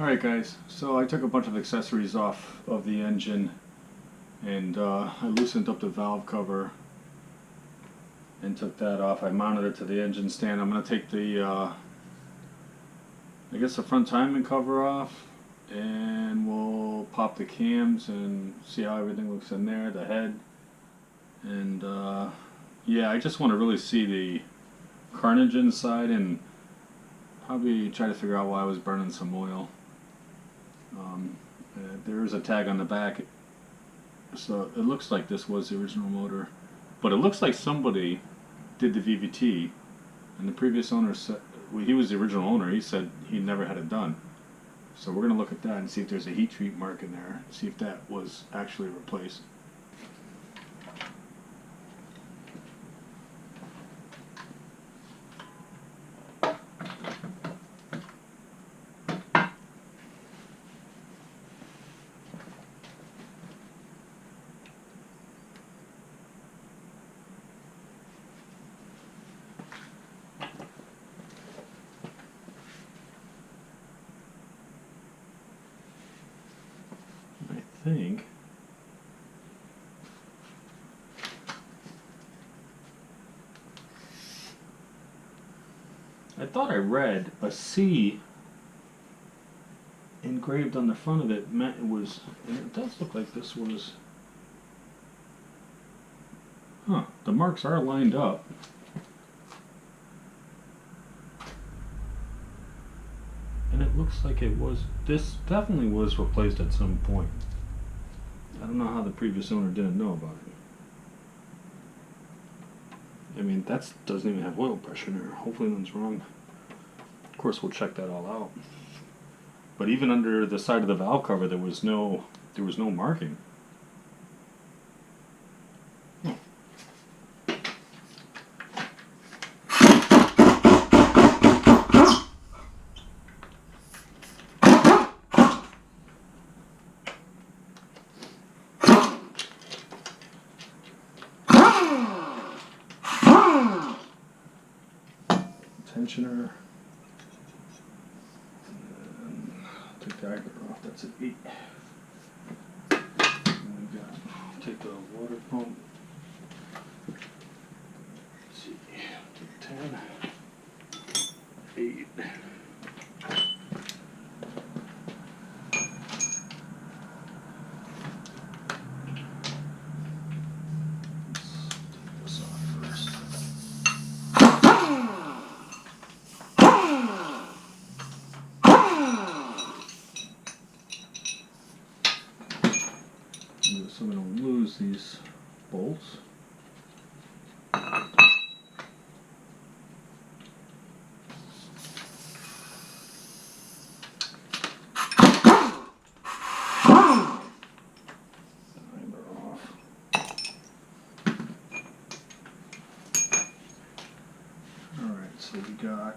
Alright guys, so I took a bunch of accessories off of the engine and I loosened up the valve cover and took that off. I mounted it to the engine stand. I'm going to take the I guess the front timing cover off, and we'll pop the cams and see how everything looks in there, the head, and yeah, I just want to really see the carnage inside and probably try to figure out why I was burning some oil. There is a tag on the back, so it looks like this was the original motor, but it looks like somebody did the VVT, and the previous owner said, well, he was the original owner, he said he never had it done. So we're going to look at that and see if there's a heat treat mark in there, see if that was actually replaced. I think I thought I read a C engraved on the front of it meant it was, and it does look like this was, the marks are lined up. And it looks like it was, this definitely was replaced at some point. I don't know how the previous owner didn't know about it. I mean, that doesn't even have oil pressure in there. Hopefully nothing's wrong. Of course, we'll check that all out. But even under the side of the valve cover, there was no marking. Tensioner. And take the agger off, that's an 8. And we got, take the water pump. Let's see, take 10, 8. So we don't lose these bolts. Alright, so we got,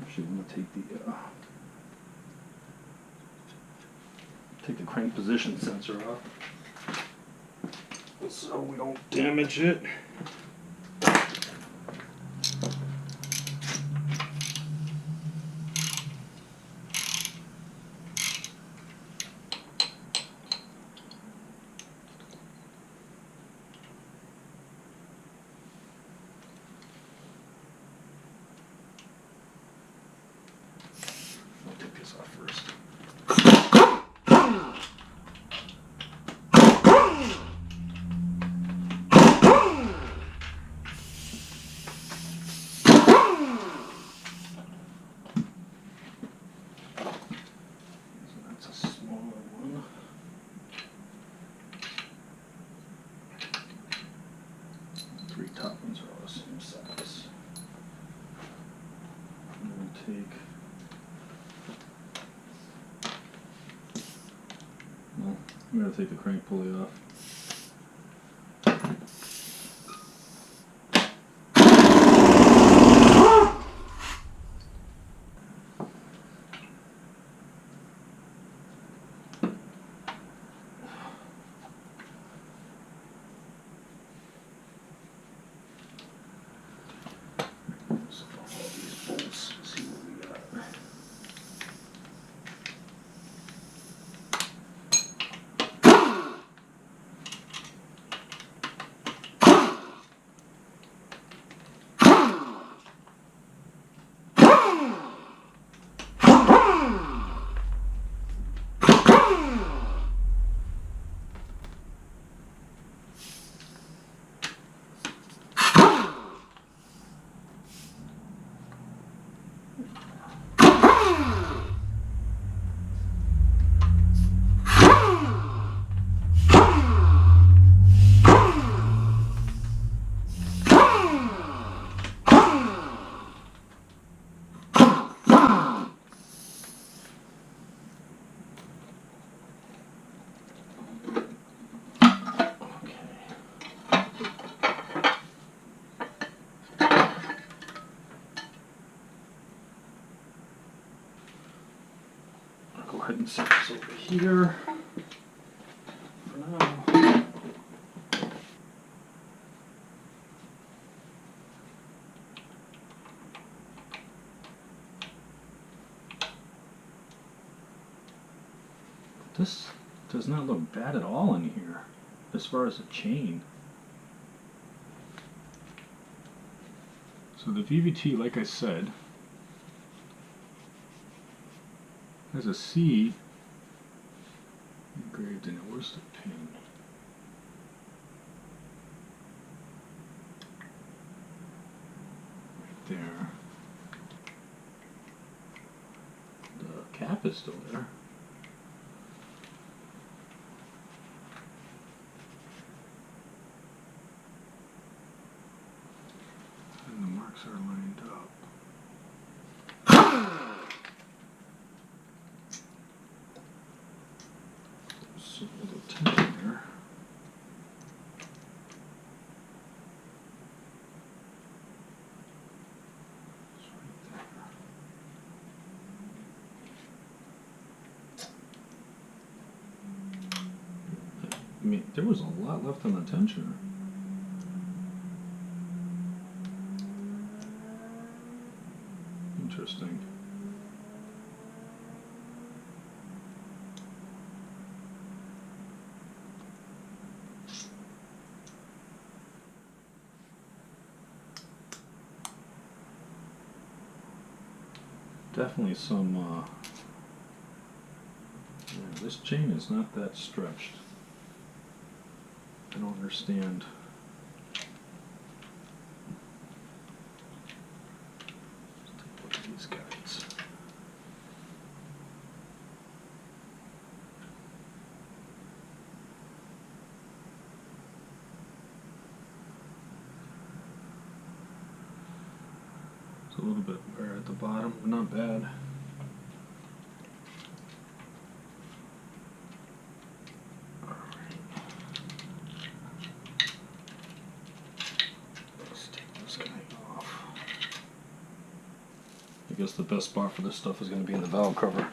actually I'm going to take the crank position sensor off so we don't damage it. I'll take this off first. Three top ones are all the same size. I'm going to take, well, I'm going to take the crank pulley off. So all these bolts, see what we got. ahead and set this over here for now. This does not look bad at all in here as far as the chain. So the VVT, like I said, has a C engraved in it. Where's the pin? Right there. The cap is still there. And the marks are lined up. Some little tension there. It's right there. I mean, there was a lot left on the tensioner. Interesting. Definitely some, yeah, this chain is not that stretched. I don't understand. Let's take a look at these guys. It's a little bit bare at the bottom, but not bad. I guess the best spot for this stuff is going to be in the valve cover.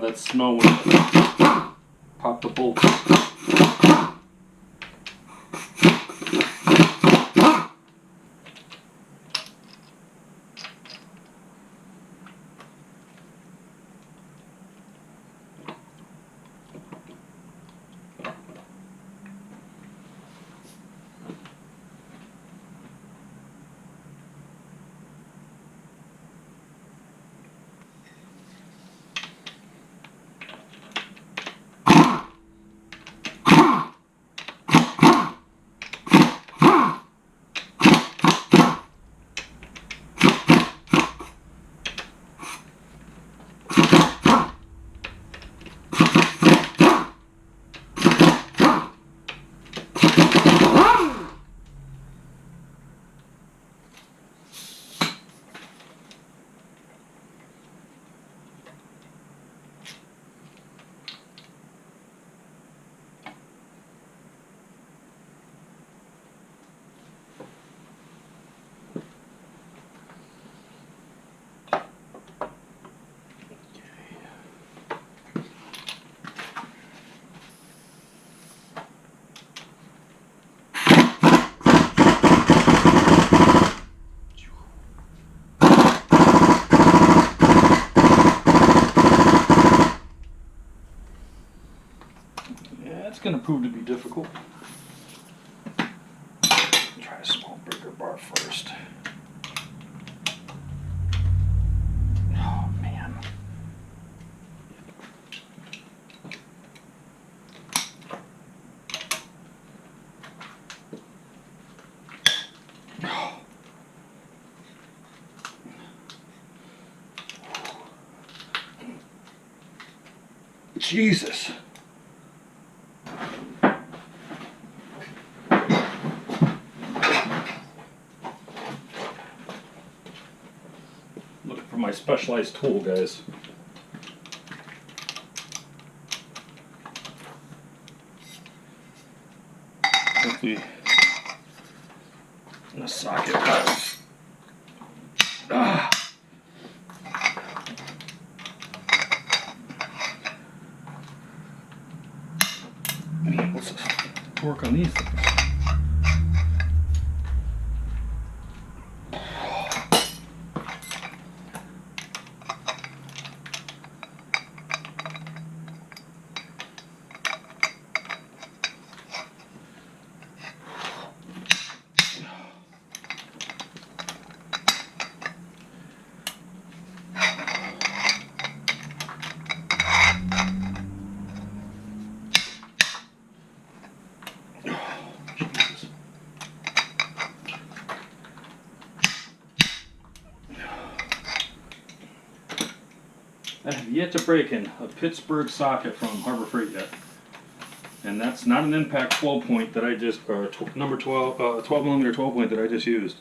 That smell when pop the bolts. going to prove to be difficult. Try a small breaker bar first. Oh man. Jesus. Looking for my specialized tool, guys. Hopefully in the socket. Ah. Let's work on these things. I have yet to break in a Pittsburgh socket from Harbor Freight yet. And that's not an impact 12 point that I just, or number 12, 12 millimeter 12 point that I just used.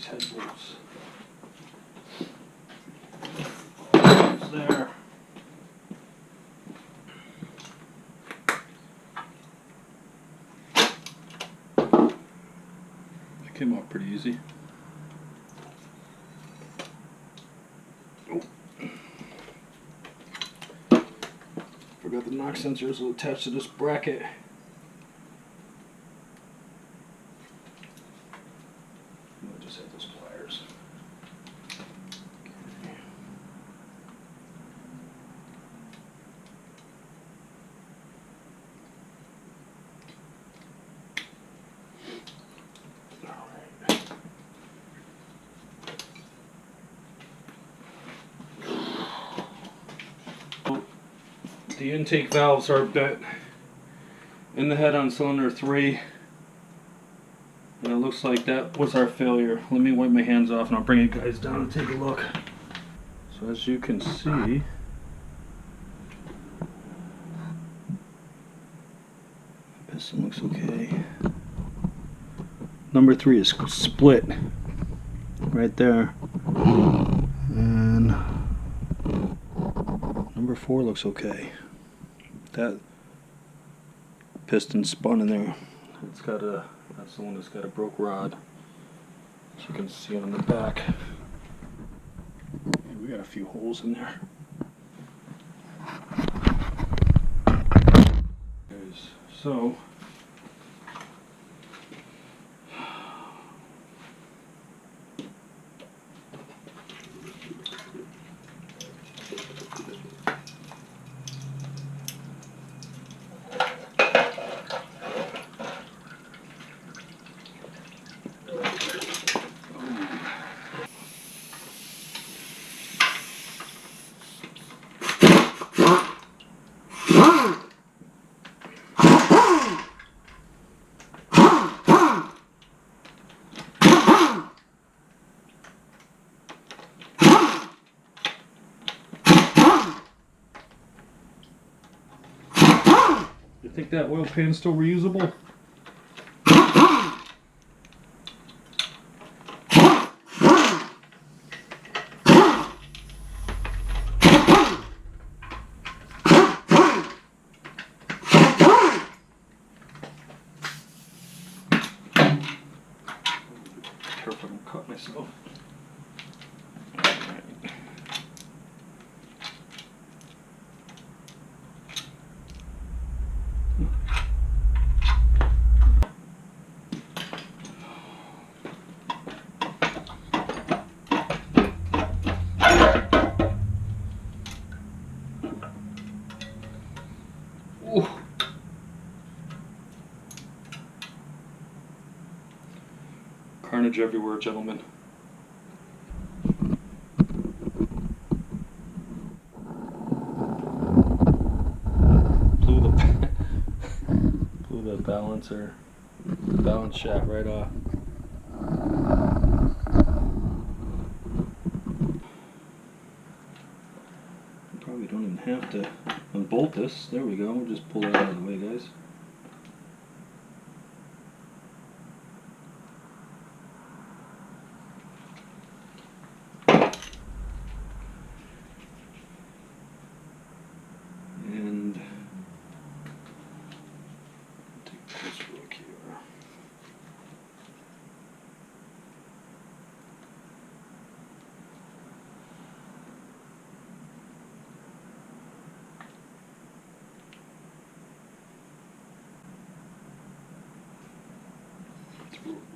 Head bolts. There. That came off pretty easy. Oh. Forgot the knock sensors will attach to this bracket. I just have those pliers. The intake valves are bent in the head on cylinder 3, and it looks like that was our failure. Let me wipe my hands off and I'll bring you guys down and take a look. So as you can see, piston looks okay. Number 3 is split right there, and number 4 looks okay. That piston spun in there. It's got a, that's the one that's got a broke rod. As you can see on the back. And we got a few holes in there. So you think that oil pan's still reusable? Cut myself. Alright. Ooh. Carnage everywhere, gentlemen. Blew the balance shaft right off. Probably don't even have to unbolt this. There we go. We'll just pull that out of the way, guys. And take a closer look here.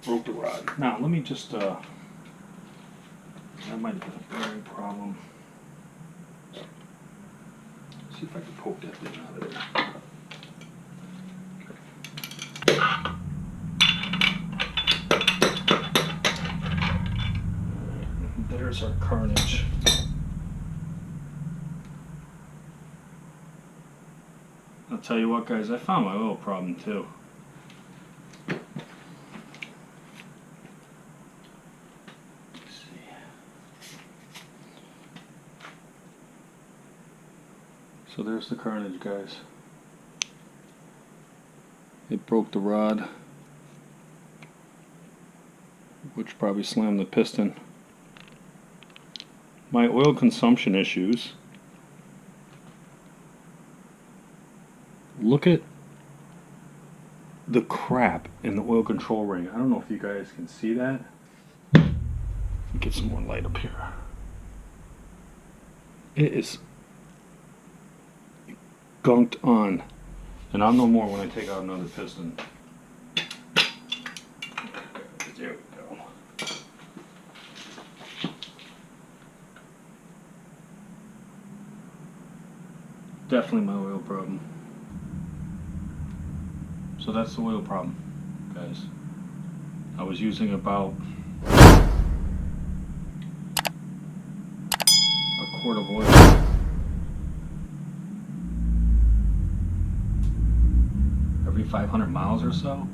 Broke the rod. Now let me just that might have been a bearing problem. See if I can poke that thing out of there. There's our carnage. I'll tell you what, guys, I found my oil problem too. So there's the carnage, guys. It broke the rod, which probably slammed the piston. My oil consumption issues. Look at the crap in the oil control ring. I don't know if you guys can see that. Get some more light up here. It is gunked on, and I'll know more when I take out another piston. There we go. Definitely my oil problem. So that's the oil problem, guys. I was using about a quart of oil every 500 miles or so.